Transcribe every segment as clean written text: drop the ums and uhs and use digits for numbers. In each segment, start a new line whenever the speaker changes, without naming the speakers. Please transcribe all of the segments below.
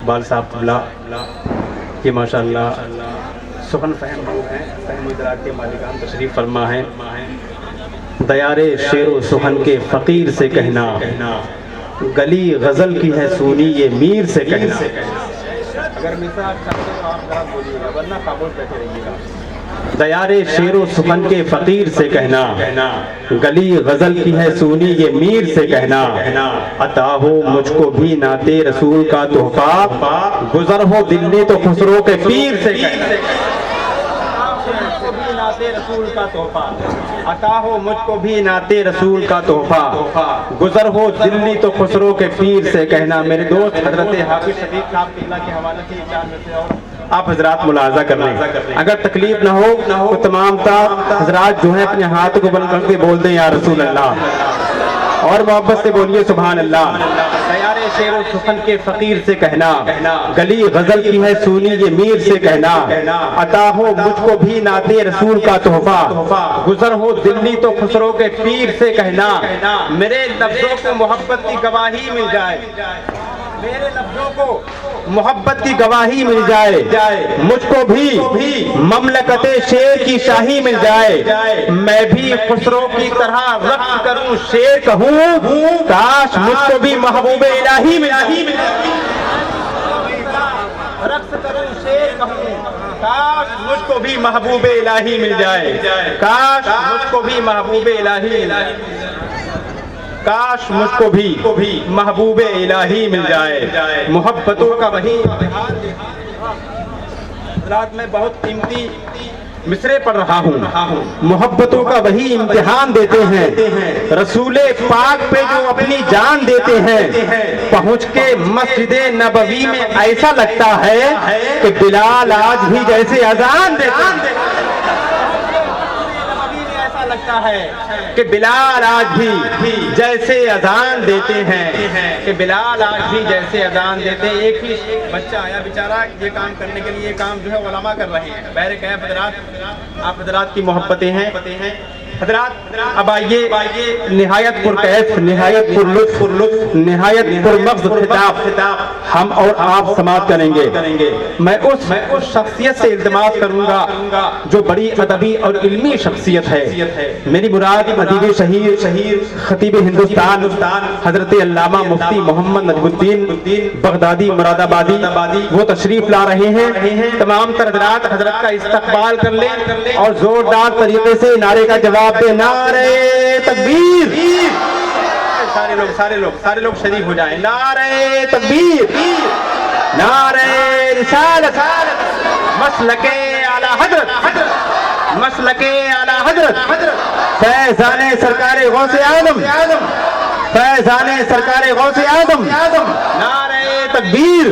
اقبال صاحب قبلہ یہ ماشاءاللہ سخن فہم لوگ ہیں، فہم و ادراک کے مالکان تشریف فرما ہیں۔ دیار شعر و سخن کے فقیر سے کہنا، گلی غزل کی ہے سونی یہ میر سے کہنا۔ اگر مثال چاہتے تو آپ ذرا بولیے گا ورنہ خاموش بیٹھے رہیے گا۔ دیار شعر و سخن کے فقیر سے کہنا، گلی غزل کی ہے سونی یہ میر سے کہنا۔ عطا ہو مجھ کو بھی نعت رسول کا تحفہ، گزر ہو دلی تو خسرو کے پیر سے کہنا۔ رسول کا تحفہ، عطا ہو مجھ کو بھی نعت رسول کا تحفہ، گزر ہو دلی تو خسرو کے پیر سے کہنا۔ میرے دوست حضرت حافظ شفیق صاحب قبلہ کے حوالے سے چار میں سے اور آپ حضرات ملاحظہ کر لیں، اگر تکلیف نہ ہو تو تمام حضرات جو ہیں اپنے ہاتھ کو بند کر کے بول دیں یا رسول اللہ، اور محبت سے بولیے سبحان اللہ۔ دیار شعر و سخن کے فقیر سے کہنا، گلی غزل کی ہے سونی یہ میر سے کہنا۔ عطا ہو مجھ کو بھی نعت رسول کا تحفہ، گزر ہو دلی تو خسرو کے پیر سے کہنا۔ میرے لفظوں کو محبت کی گواہی مل جائے، میرے لفظوں کو محبت کی گواہی مل جائے، مجھ کو بھی مملکت شیر کی شاہی مل جائے، میں بھی خسرو کی طرح رقص کروں شیر کہوں، کاش مجھ کو بھی محبوب الہی مل جائے، رقص کروں شیر کہوں، کاش مجھ کو بھی محبوب الہی مل جائے، کاش مجھ کو بھی محبوب الہی مل جائے، کاش مجھ کو بھی محبوب الہی مل جائے۔ محبتوں کا وہی رات میں بہت قیمتی مصرے پڑھ رہا ہوں، محبتوں کا وہی امتحان دیتے ہیں، رسول پاک پہ جو اپنی جان دیتے ہیں، پہنچ کے مسجد نبوی میں ایسا لگتا ہے کہ بلال آج بھی جیسے اذان دیتے ہیں، لگتا ہے کہ بلال آج بھی جیسے اذان دیتے ہیں، کہ بلال آج بھی جیسے اذان دیتے ہیں۔ ایک ہی بچہ آیا بیچارہ یہ کام کرنے کے لیے، یہ کام جو ہے علماء کر رہے ہیں، بہر کیف حضرات آپ حضرات کی محبتیں ہیں حضرات۔ اب آئیے نہایت پرکیف، نہایت پرلطف، نہایت پرمغز خطاب ہم اور آپ سماعت کریں گے۔ میں اس شخصیت سے التماس کروں گا جو بڑی ادبی اور علمی شخصیت ہے، میری مراد ادیب شہیر خطیب ہندوستان حضرت علامہ مفتی محمد نجم الدین بغدادی مراد آبادی، وہ تشریف لا رہے ہیں۔ تمام تر حضرات حضرت کا استقبال کر لیں اور زوردار طریقے سے نعرے کا جواب دے، نعرہ تکبیر۔ سارے لوگ شریک ہو جائیں، نعرہ تکبیر، نعرہ رسالت، مسلک اعلی حضرت، مسلک اعلی حضرت، فیضان سرکار غوث اعظم، فیضان سرکار غوث اعظم، نعرہ تکبیر،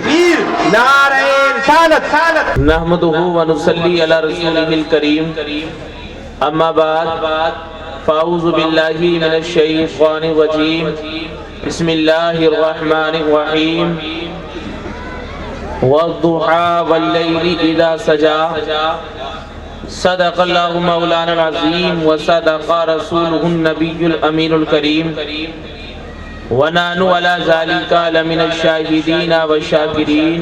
نعرہ رسالت۔
نحمدہ و نصلی علی رسولہ الکریم، اما بعد فاعوذ باللہ من الشیطان الرجیم، بسم اللہ الرحمن الرحیم۔ والضحیٰ واللیل اذا سجا، صدق اللہ مولانا العظیم وصدق رسولہ النبی الامین الکریم، ونحن علی ذلک لمن الشاہدین والشاکرین،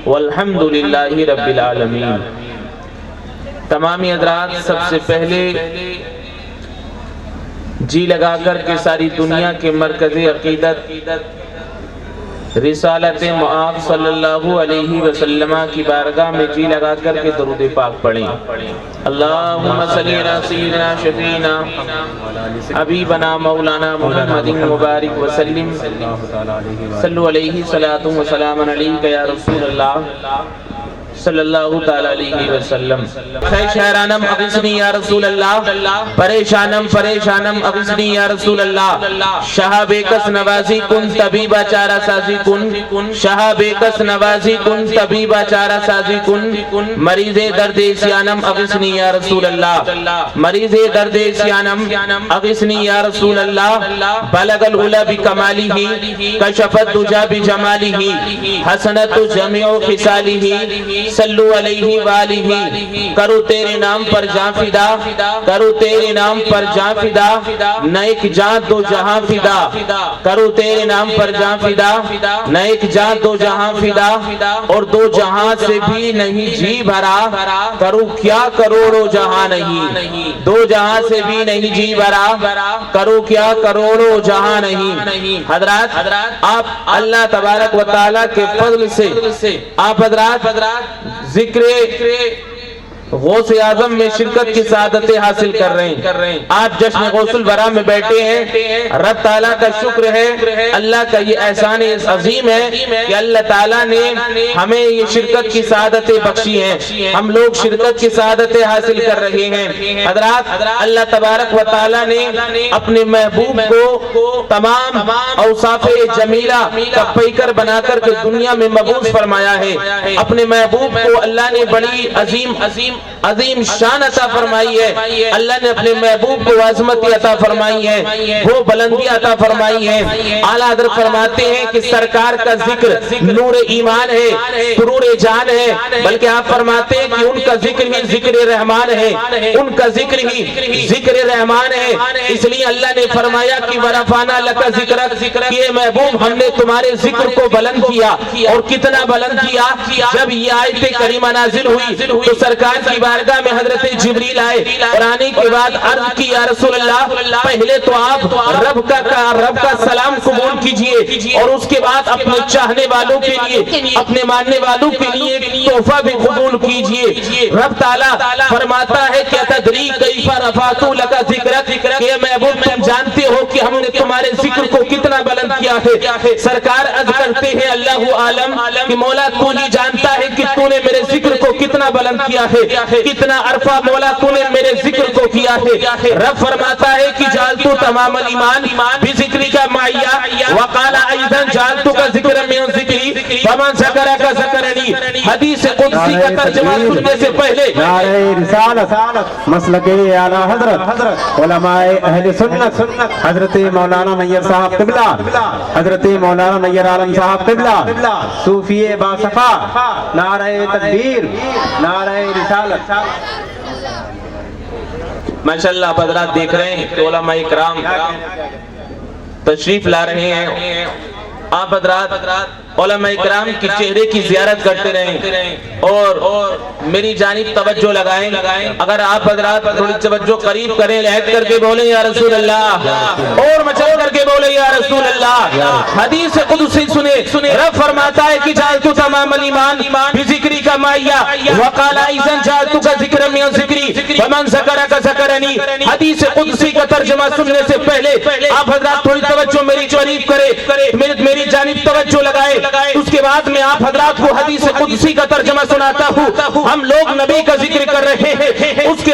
والحمد للہ رب العالمین۔ تمامی حضرات سب سے پہلے جی لگا کر کے ساری دنیا کے مرکز عقیدت رسالت معاذ صلی اللہ علیہ وسلم کی بارگاہ میں جی لگا کر کے درود پاک پڑھیں۔ اللہم صلی علی سیدنا شفیعنا حبیبنا مولانا محمد مبارک وسلم، صلو علیہ صلاۃ و سلام علیک یا رسول اللہ صلی اللہ تعالی علیہ وسلم۔ شہرانم اغثنی یا رسول اللہ، پریشانم اغثنی یا رسول اللہ، شاہ بے کس نوازی کن طبیبہ چارہ سازی کن، شاہ بے کس نوازی کن طبیبہ چارہ سازی کن، مریض درد سیانم اغثنی یا رسول اللہ، مریض درد سیانم اغثنی یا رسول اللہ، بلغ العلا بکمالہ کشف الدجا بجمالہ، حسنت جميع خصالہ सल्लु अलैहि वालिही, करो तेरे नाम पर जान फिदा, करो तेरे नाम पर जान फिदा, न एक जान दो जहां फिदा, करो तेरे नाम पर जान फिदा, न एक जान दो जहां फिदा, और दो जहां से भी नहीं जी भरा, करूं क्या करोड़ों जहां नहीं, दो जहां से भी नहीं जी भरा, करूं क्या करोड़ों जहां नहीं। हजरात आप अल्लाह तबारक व तआला के फजल से आप हजरात जिक्र गौस आजम में शिरकत की सादतें हासिल कर रहे हैं। आप जश्न गौसुल बरा में बैठे हैं। रब ताला का शुक्र है, अल्लाह का ये एहसान अजीम है कि अल्लाह ताला ने हमें ये शिरकत की सादतें बख्शी हैं। हम लोग शिरकत की सादतें हासिल कर रहे हैं। हजरात अल्लाह तबारक व तआला ने अपने महबूब को तमाम औसाफ़े जमीला का पैकर बनाकर के दुनिया में मबूस फरमाया है। अपने महबूब को अल्लाह ने बड़ी अजीम शान अता फरमाई है। अल्लाह ने अपने महबूब को अज़मत अता फरमाई है, वो बुलंदी अता फरमाई है। आला हज़रत फरमाते हैं कि सरकार का जिक्र नूर ईमान है, सुरूर जान है, बल्कि आप फरमाते हैं कि उनका जिक्र ही जिक्र रहमान है, उनका जिक्र ही जिक्र रहमान है। इसलिए अल्लाह ने फरमाया कि वरफाना लका जिक्रक, कि महबूब हमने तुम्हारे जिक्र को बुलंद किया। और कितना बुलंद किया, जब ये आयत करीमा नाजिल हुई तो सरकार की बारगाह में हजरत जिब्रील आए और आने के बाद अर्ज की या रसूल अल्लाह, पहले तो आप रब का सलाम कबूल कीजिए और उसके बाद अपने चाहने वालों के लिए, अपने मानने वालों के लिए तोहफा भी कबूल कीजिए। रब ताला फरमाता है कि तदरी कैफा रफातु लका जिक्रक, कि महबूब तुम जानते हो कि हमने तुम्हारे जिक्र को कितना बुलंद किया है। सरकार अर्ज करते हैं अल्लाहु आलम, कि मौला तू ही जानता है कि तूने मेरे जिक्र को कितना बुलंद किया है, कितना अरफा मौला तूने मेरे जिक्र को किया है। रब फरमाता है कि जालतू तमामल ईमान भी जिक्री का माया, वकाला अयदन जालतू का जिक्र में जिक्री फमन ज़करा का ज़करनी। हदीस कुदसी का तर्जुमा सुनने से पहले
नारे रिसालत मसलके आला हजरत उलमाए अहले सुन्नत हजरत मौलाना नैयर साहब क़िबला, हजरत मौलाना नैयर आलम साहब क़िबला, सूफिए बासफा, नारे तकबीर, नारे रिसालत।
माशाअल्लाह हजरात देख रहे हैं कि उलमा इकराम तशरीफ ला रहे हैं। आप हजरात उलमा इकराम की चेहरे की जियारत करते रहें और मेरी जानिब तवज्जो लगाएं। अगर आप हजरात थोड़ी तवज्जो करीब करें, लहद करके बोले या रसूल अल्लाह, और मचल करके बोले या रसूल अल्लाह। हदीस कुदसी सुने, रब फरमाता है कि जालतु तमामल ईमान भी जिक्री का माया, वकाला इज़न जालतु का जिक्र में जिक्री फमन ज़करा का ज़करनी। हदीस कुदसी का तर्जुमा सुनने से पहले आप हजरात थोड़ी तवज्जो मेरी करीब करें, मेरी जानिब तवज्जो लगाए। उसके बाद में आप हजरात को हदीस कुदसी का तर्जुमा सुनाता हूँ। हम लोग नबी का जिक्र कर रहे हैं, उसके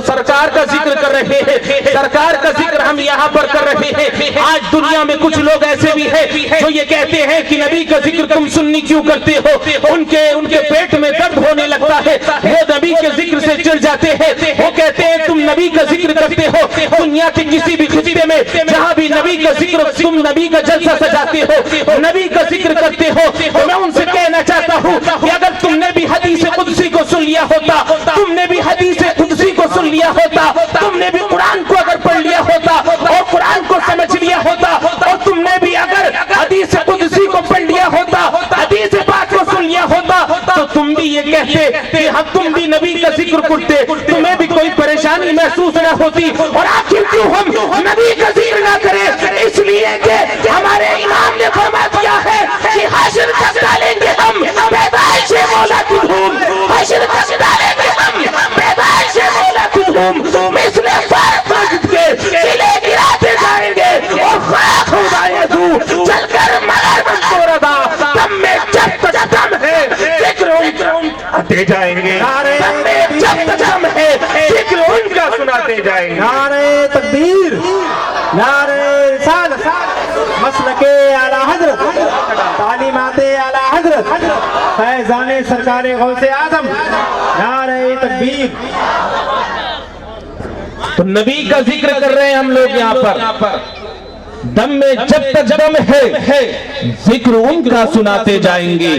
सरकार का जिक्र कर रहे हैं, सरकार का जिक्र हम यहाँ पर कर रहे हैं। आज दुनिया में कुछ लोग ऐसे भी हैं जो ये कहते हैं कि नबी का जिक्र तुम सुन्नी क्यों करते हो, उनके पेट में दर्द होने लगता है, वो नबी के जिक्र से चिढ़ जाते हैं। वो कहते हैं तुम नबी का जिक्र करते हो, दुनिया के किसी भी खित्ते में जहाँ भी नबी का जिक्र, तुम नबी का जलसा सजाते हो, नबी का जिक्र करते हो। तो मैं उनसे कहना चाहता हूँ कि अगर तुमने भी हदीस कुदसी को सुन लिया होता, तुमने भी हदीस कुदसी को सुन लिया होता, तुमने भी कुरान को अगर पढ़ लिया होता और कुरान को समझ लिया होता, और तुमने भी अगर हदीस कुदसी को पढ़ लिया होता, हदीस पाक को सुन लिया होता, तो तुम भी ये कहते कि हम तुम भी नबी का जिक्र करते, तुम्हें भी कोई परेशानी महसूस न होती। और आखिर क्यों हम नबी का जिक्र ना करें? इसलिए कि हमारे इमाम ने फरमा दिया है कि हश्र तक डालेंगे हम पैदाइश मौला की धूम, हश्र तक डालेंगे हम पैदाइश मौला की धूम। मिसले फर्क मस्जिद के किले गिराते जाएंगे और खाक हो जाए तू चलकर मगर बंदो रदा, दम में जब तक दम है जिक्र आते जाएंगे, दम में जब तक दम है जिक्र उनका सुनाते जाएंगे।
नारे तकबीर, नारे रिसालत, मसलके आला हजरत, तालीमाते आला हजरत, फैज़ाने सरकारे गौसे आज़म, नारे तकबीर।
तो नबी का जिक्र कर रहे हैं हम लोग यहाँ पर। दम में जब तक दम है जिक्र उनका सुनाते जाएंगे।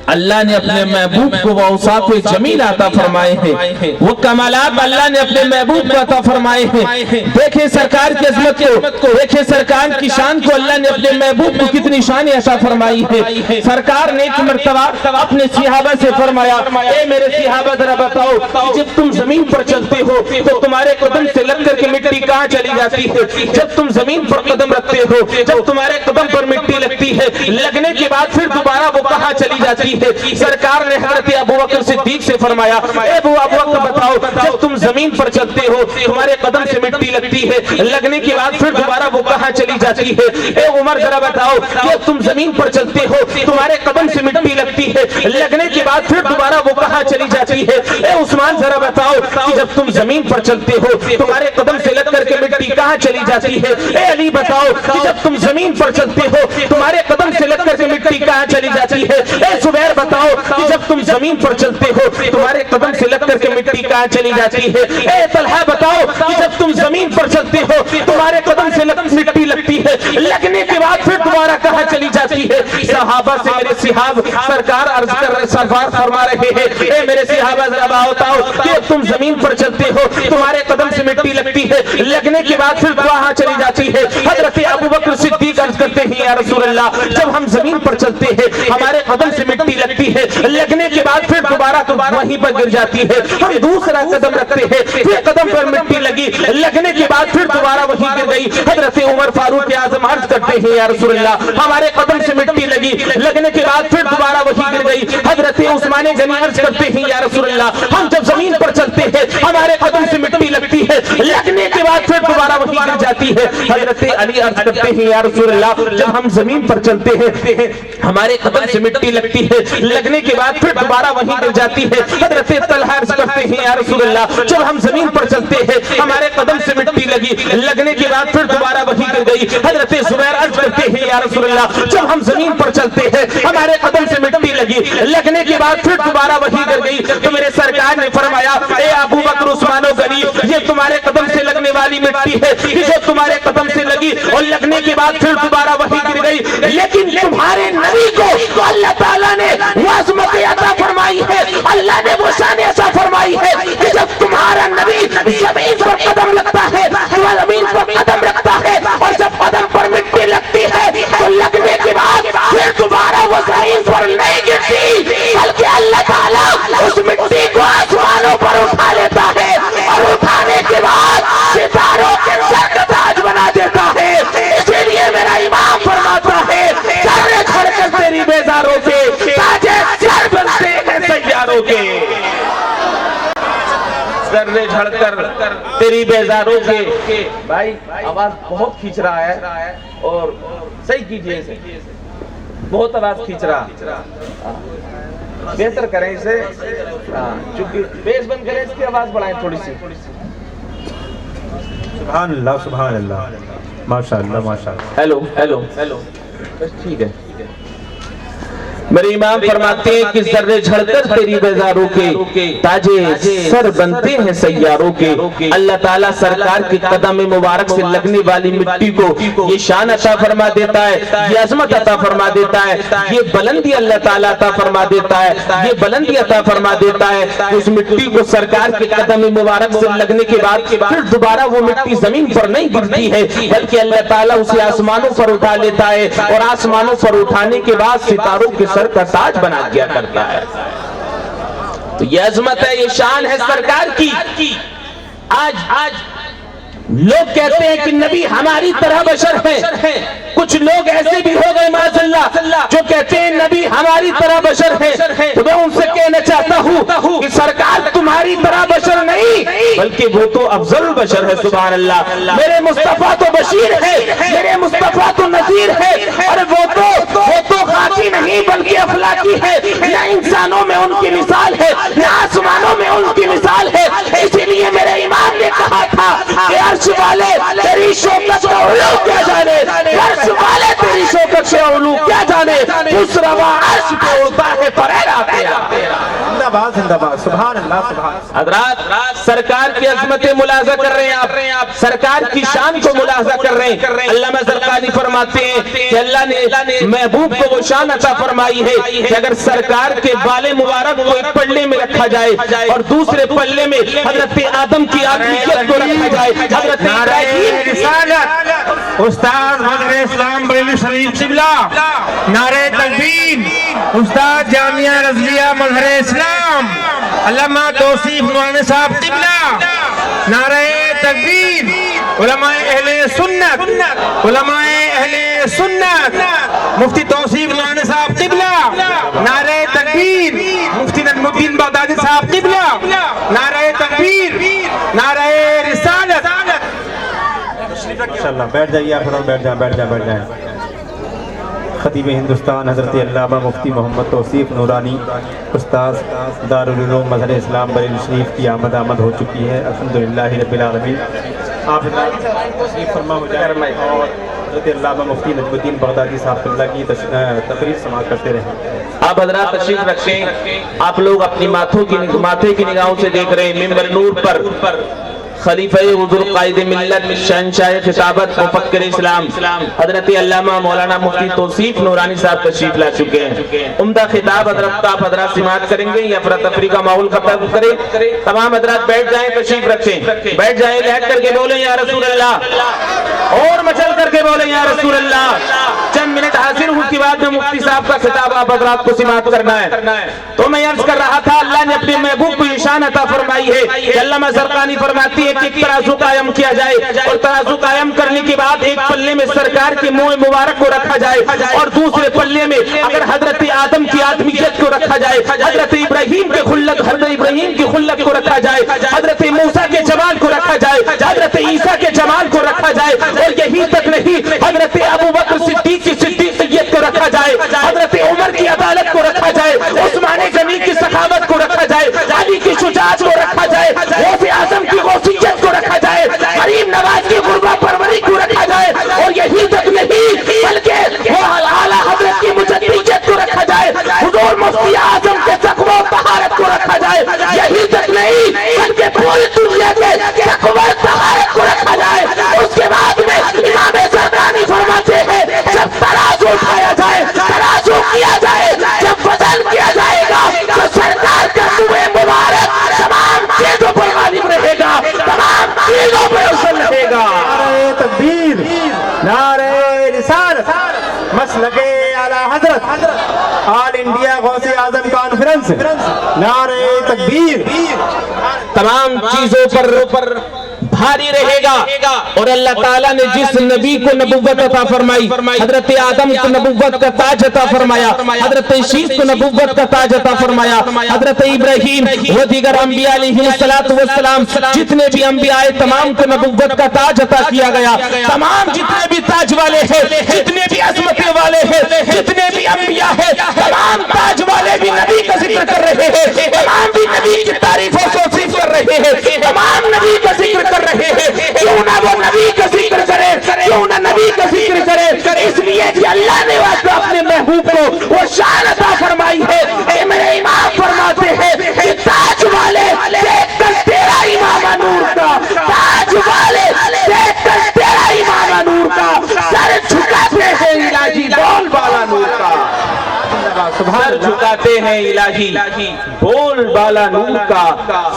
اللہ نے اپنے محبوب کو وہ اوصاف جمیل عطا فرمائے ہیں، وہ کمالات اللہ نے اپنے محبوب کو عطا فرمائے ہیں۔ دیکھیں سرکار کی عظمت کو، دیکھیں سرکار کی شان کو، اللہ نے اپنے محبوب کو کتنی شان عطا فرمائی ہے۔ سرکار نے ایک مرتبہ اپنے صحابہ سے فرمایا، اے میرے صحابہ ذرا بتاؤ کہ جب تم زمین پر چلتے ہو تو تمہارے قدم سے لگ کر کے مٹی کہاں چلی جاتی ہے؟ جب تم زمین پر قدم رکھتے ہو، جب تمہارے قدم پر مٹی لگتی ہے، لگنے کے بعد پھر دوبارہ وہ کہاں چلی جاتی ہے؟ سرکار نے حضرت ابو بکر صدیق سے فرمایا، اے ابو بکر بتاؤ، جب تم زمین پر چلتے ہو تمہارے قدم سے مٹی لگتی ہے، لگنے کے بعد پھر دوبارہ وہ کہاں چلی جاتی ہے؟ اے عمر ذرا بتاؤ، جب تم زمین پر چلتے ہو تمہارے قدم سے مٹی لگتی ہے، لگنے کے بعد پھر دوبارہ وہ کہاں چلی جاتی ہے؟ اے عثمان ذرا بتاؤ کہ جب تم زمین پر چلتے ہو تمہارے قدم سے لگ کر کے مٹی کہاں چلی جاتی ہے؟ اے علی بتاؤ کہ جب تم زمین پر چلتے ہو تمہارے قدم سے لگ کر کے مٹی کہاں چلی جاتی ہے؟ اے زبیر بتاؤ کہ جب تم زمین پر چلتے ہو تمہارے قدم سے لگ کر کے مٹی کہاں چلی جاتی ہے؟ اے طلحہ بتاؤ کہ جب تم زمین پر چلتے ہو تمہارے قدم سے مٹی لگتی ہے، لگنے کے بعد پھر دوبارہ کہاں چلی جاتی ہے؟ صحابہ سے میرے صحاب سرکار عرض کر رہے، سرکار فرما رہے ہیں، اے میرے صحابہ ذرا بتاؤ کہ جب تم زمین پر چلتے ہو تمہارے قدم سے مٹی لگتی ہے، لگنے کے بعد پھر کہاں چلی جاتی ہے؟ حضرت ابو بکر صدیق عرض کرتے ہیں، یا رسول اللہ، جب ہم زمین پر چلتے ہیں ہمارے قدم سے مٹی لگتی ہے، لگنے کے بعد پھر دوبارہ وہیں پر گر جاتی ہے، ہم دوسرا قدم رکھتے ہیں، پھر قدم پر مٹی لگی، لگنے کے بعد پھر دوبارہ وہیں گر گئی۔ حضرت عمر فاروق اعظم عرض کرتے ہیں، یا رسول اللہ، ہمارے قدم سے مٹی لگی، لگنے کے بعد پھر دوبارہ وہیں گر گئی۔ حضرت عثمان غنی عرض کرتے ہیں، یا رسول اللہ، ہم جب زمین پر چلتے ہیں ہمارے قدم سے مٹی لگتی ہے، لگنے کے بعد پھر دوبارہ وہیں گر جاتی ہے۔ حضرت علی عرض کرتے ہیں، یا رسول اللہ، جب ہم زمین پر چلتے ہیں ہمارے قدم سے مٹی لگتی ہے، لگنے کے بعد پھر دوبارہ وہیں گر جاتی ہے۔ حضرت طلحہ عرض کرتے ہیں، یا رسول اللہ، جب ہم زمین پر چلتے ہیں ہمارے قدم سے مٹی لگی، لگنے کے بعد پھر دوبارہ وہیں گر گئی۔ حضرت زبیر عرض کرتے ہیں، یا رسول اللہ، جب ہم زمین پر چلتے ہیں ہمارے قدم سے مٹی لگی، لگنے کے بعد پھر دوبارہ وہیں گر گئی۔ تو میرے سرکار نے فرمایا، اے ابو بکر عثمان و غنی، یہ تمہارے قدم سے لگنے والی مٹی ہے، جو تمہارے قدم سے لگی اور لگنے کے بعد پھر دوبارہ وہیں گر گئی، لیکن تمہارے نبی کو اللہ تعالیٰ نے وہ عظمت عطا فرمائی ہے، اللہ نے وہ شان عطا فرمائی ہے کہ جب تمہارا نبی زمین پر قدم لگتا ہے، زمین پر قدم رکھتا ہے، اور جب قدم پر مٹی لگتی ہے تو لگنے کے بعد پھر دوبارہ وہ زمین پر نہیں گرتی، بلکہ اللہ تعالیٰ اس مٹی کو آسمانوں پر اٹھا لیتا ہے، اور اٹھانے کے بعد ستاروں کے سر کا تاج بنا دیتا ہے۔ اسی لیے میرا امام فرماتا ہے، سر کھڑ کر تیری بیزاروں کے تاج سر بنتے ہیں سیاروں کے، ذرے جھڑ کر تیری بیزاروں کے۔ بھائی آواز بہت کھینچ رہا ہے، اور صحیح کیجئے اسے، بہت آواز کھینچ رہا، بہتر کریں اسے، چونکہ بیس بند کریں، اس کی آواز بڑھائیں تھوڑی سی۔
سبحان اللہ، سبحان اللہ، ماشاءاللہ ماشاءاللہ۔
ہیلو ہیلو ہیلو، بس ٹھیک ہے۔ میرے امام فرماتے ہیں کہ ذرے جھڑ کر تیری بیزاروں کے تاجے سر بنتے ہیں سیاروں کے۔ اللہ تعالیٰ سرکار کی قدم مبارک سے لگنے والی مٹی کو یہ شان عطا فرما دیتا ہے، یہ عظمت عطا فرما دیتا ہے، یہ بلندی اللہ تعالیٰ عطا فرما دیتا ہے، یہ بلندی عطا فرما دیتا ہے کہ اس مٹی کو سرکار کی قدم مبارک سے لگنے کے بعد پھر دوبارہ وہ مٹی زمین پر نہیں گرتی ہے، بلکہ اللہ تعالیٰ اسے آسمانوں پر اٹھا لیتا ہے، اور آسمانوں پر اٹھانے کے بعد ستاروں کے سر کا تاج بنا دیا کرتا ہے۔ تو یہ عظمت ہے، یہ شان ہے سرکار کی۔ آج لوگ کہتے ہیں کہ نبی ہماری طرح بشر ہیں، کچھ لوگ ایسے بھی ہو گئے معاذ اللہ جو کہتے ہیں نبی ہماری طرح بشر ہیں۔ تو میں ان سے کہنا چاہتا ہوں کہ سرکار تمہاری طرح بشر نہیں، بلکہ وہ تو افضل بشر ہے۔ سبحان اللہ، میرے مصطفیٰ تو بشیر ہے، میرے مصطفیٰ تو نذیر ہے، اور وہ تو خاکی نہیں بلکہ افلاکی ہے۔ نہ انسانوں میں ان کی مثال ہے، نہ آسمانوں میں ان کی مثال ہے۔ اسی لیے میرے امام نے کہا تھا کہ عرش والے تیری شوکت کا علو کیا جانے، عرش والے تیری شوکت سے علو کیا جانے، اس روا عرش پہ اڑتا ہے پریرا تیرا۔
जिंदाबाद जिंदाबाद, सुभान अल्लाह सुभान।
हजरात सरकार की अजमतें मुलाजा कर रहे हैं आप, सरकार की शान को मुलाजा कर रहे हैं। अल्लामा ज़रक़ानी फरमाते हैं कि अल्लाह ने महबूब को वो शान अता फरमाई है कि अगर सरकार के बाले मुबारक को एक पल्ले में रखा जाए और दूसरे पल्ले में हजरत आदम की आदमियत को रखा जाए, हजरत इब्राहीम की
रिसालत, उस्ताद मदर इस्लाम बरेली शरीफ शिबला, नारे तकबीर, उस्ताद जामिया रज़विया मजहर इस्लाम अल्लामा तौसीफ नूरानी साहब क़िबला, नारे तकबीर, उलमाए अहले सुन्नत, उलमाए अहले सुन्नत, मुफ्ती तौसीफ नूरानी साहब क़िबला, नारे तकबीर, मुफ्ती नजमुद्दीन बगदादी साहब क़िबला, नारे तकबीर, नारे रिसालत।
इंशाअल्लाह बैठ जाइए आप, बैठ जाए। खतीब हिंदुस्तान हज़रत अल्लामा मुफ्ती मोहम्मद तौसीफ नूरानी उस्ताद दारुल उलूम मज़हर इस्लाम बरेली शरीफ की आमद हो चुकी है। अल्हम्दुलिल्लाह रब्बिल आलमीन। आप तशरीफ़ फरमा हो जाए और हज़रत अल्लामा मुफ्ती नजमुद्दीन बगदादी साहब क़िबला की तकरीर समाअत करते रहें।
आप हजरात तशरीफ रखें। आप लोग अपनी माथे की निगाहों से देख रहे हैं मिंबर नूर पर खलीफा हुज़ूर कायद मिल्लत शहंशाह खिताबत मुफक्किर इस्लाम हजरत अल्लामा मौलाना मुफ्ती तौसीफ नूरानी साहब तशरीफ ला चुके हैं। उम्दा खिताब हजरत आप हजरात समाअत करेंगे। या अफरा तफरी का माहौल खत्म करें। तमाम हजरात बैठ जाएं, तशरीफ रखें, बैठ जाएं, लहट करके बोले या रसूल अल्लाह, और मचल करके बोले या रसूल अल्लाह। चंद मिनट हासिल हुए के बाद में मुफ्ती साहब का खिताब आप हजरात को समाअत करना है। तो मैं अर्ज कर रहा था अल्लाह ने अपने महबूब को निशान अता फरमाई है कि अल्लामा ज़रक़ानी फरमाती है कि एक तराजू कायम किया जाए और तराजू कायम करने के बाद एक पल्ले में सरकार के मुंह मुबारक को रखा जाए और दूसरे पल्ले में अगर हजरत आदम की आदमियत को रखा जाए, हजरत इब्राहीम के खुल्लत को रखा जाए, हजरत मूसा के जमाल को रखा जाए, हजरत ईसा के जमाल को रखा जाए, और यही तक नहीं हजरत अबू बकर सिद्दीक़ की सिद्दीक़ियत को रखा जाए, हजरत उमर की अदालत को रखा जाए, उस्मान गनी की सखावत को रखा जाए, अली की शुजाअत को रखा जाए, गौसे आज़म की गौसियत को रखा जाए, करीम नवाज की गुरबा परवरी को रखा जाए, और यही तक नहीं बल्कि आला हजरत की मुजद्दिदियत को रखा जाए, हुजूर मुफ्ती आज़म के तक़वा तहारत को रखा जाए, यही तक नहीं बल्कि पूरी दुनिया के तक़वा तहारत को रखा जाए। उसके बाद में इमाम ज़रक़ानी फरमाते हैं जब तराजू उठाया जाए, तराजू किया जाए, जब वज़न किया जाएगा तो सरकार का मुँह मुबारक तमाम चीजों पर गालिब रहेगा, तमाम चीजों पर असर रहेगा।
नारे तकबीर, नारे रिसालत, मसलके आला हजरत, ऑल इंडिया गौसे आज़म कॉन्फ्रेंस, नारे तकबीर
तमाम चीजों पर भारी रहेगा। और अल्लाह ताला ने जिस नबी को नबुव्वत अता फरमाई, हजरत आदम को नबुव्वत का ताज अता फरमाया, हजरत शीश को नबुव्वत का ताज अता फरमाया, हजरत इब्राहीम व दीगर अंबिया अलैहिस्सलातु वस्सलाम जितने भी अंबिया आए तमाम को नबुव्वत का ताज अता किया गया। तमाम जितने भी ताज वाले हैं, जितने भी अज़मतें वाले हैं, जितने भी अंबिया हैं, तमाम ताज वाले भी नबी का जिक्र कर रहे हैं, तमाम भी नबी की तारीफ और तौसीफ कर रहे हैं, तमाम नबी का जिक्र कर रहे हैं। क्यों ना वो नबी का जिक्र करे, क्यों ना नबी का जिक्र करे, इसलिए कि अल्लाह ने अपने महबूब को वो शान अता फरमाई है। मेरे इमाम फरमाते हैं कि ताज वाले देखकर तेरा इमाम नूर का, ताज वाले देखकर तेरा इमाम नूर का, सर झुकाते हैं इलाही बोल बाला नूर का, सर झुकाते हैं इलाही बोल बाला नूर का,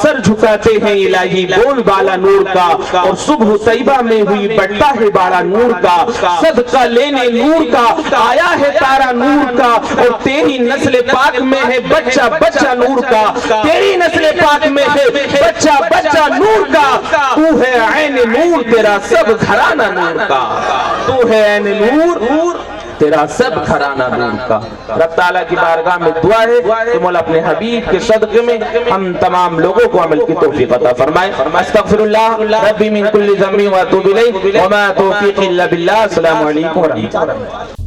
सर झुकाते हैं इलाही बोल बाला नूर का। और सुबह तैयबा में हुई बढ़ता है बाला नूर का, सदका लेने नूर का आया है तारा नूर का। और तेरी नस्ल पाक में है बच्चा बच्चा नूर का, तेरी नस्ल पाक में है बच्चा बच्चा नूर का। तू है ऐन नूर तेरा सब घराना नूर का, तू है ऐन नूर तेरा सब घराना नूर का। रब ताला की बारगाह में दुआ है कि मौला अपने हबीब के सदक़े में हम तमाम लोगों को अमल की तौफीक अता फरमाए। अस्तगफिरुल्लाह रब्बी मिन कुल्ली ज़म्बी व अतूबु इलैहि व मा तौफीक़ी इल्ला बिल्लाह। अस्सलामु अलैकुम व रहमतुल्लाह।